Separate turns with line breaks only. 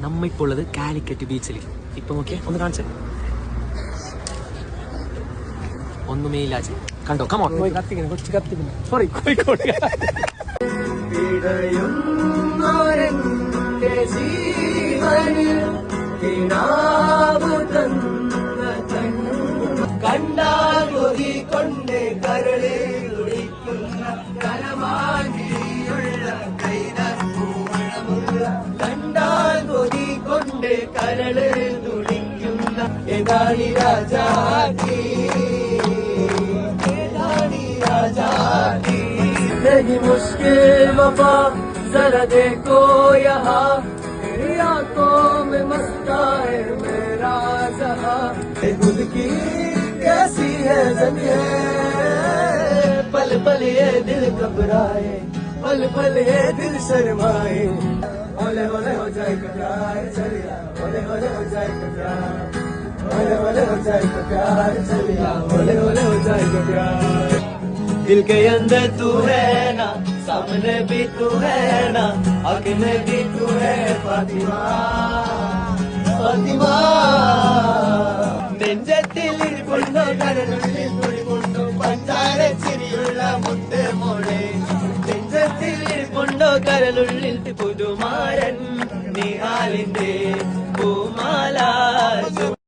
നമ്മ ഇപ്പോൾ ഉള്ളത് കാലിക്കറ്റ് ബീച്ചിൽ. ഇപ്പൊ നോക്കിയേ, ഒന്ന് കാണിച്ചേ. ഒന്നുമേ ഇല്ല കണ്ടോ. കമോൺ, കത്തിക്കുന്നു, കൊച്ചു കത്തിക്കുന്നു. സോറി, കോഴിക്കോട്.
കണ്ടാൽ കൊതി കൊണ്ട് കരളെ തുടിക്കുന്ന കരമാനിയുള്ള കൈതപ്പൂമുള്ള കണ്ടാൽ കൊതി കൊണ്ട് കരളെ തുടിക്കുന്ന ഏതാണി രാജാതി नहीं मुश्किल वफा जरा देखो यहाँ मेरी आंखों में मस्ता है मेरा जहां खुद की कैसी है जगह पल पल ये दिल घबराए पल पल ये दिल शर्माए ओले ओले हो जाए प्यार चलिया ओले ओले हो जाए प्यार ओले ओले हो जाए प्यार चलिया ओले ओले हो जाए प्यार दिल के अंदर तू है ना सामने भी तू है ना आगे में भी तू है फातिमा फातिमा നെഞ്ചത്തിൽ ഇരിപ്പുണ്ടോ കരളുള്ളിൽ തുടികൊണ്ടു പഞ്ചാര ചിരിയുള്ള മുത്തേ മോളെ നെഞ്ചത്തിൽ ഇരിപ്പുണ്ടോ കരളുള്ളിൽ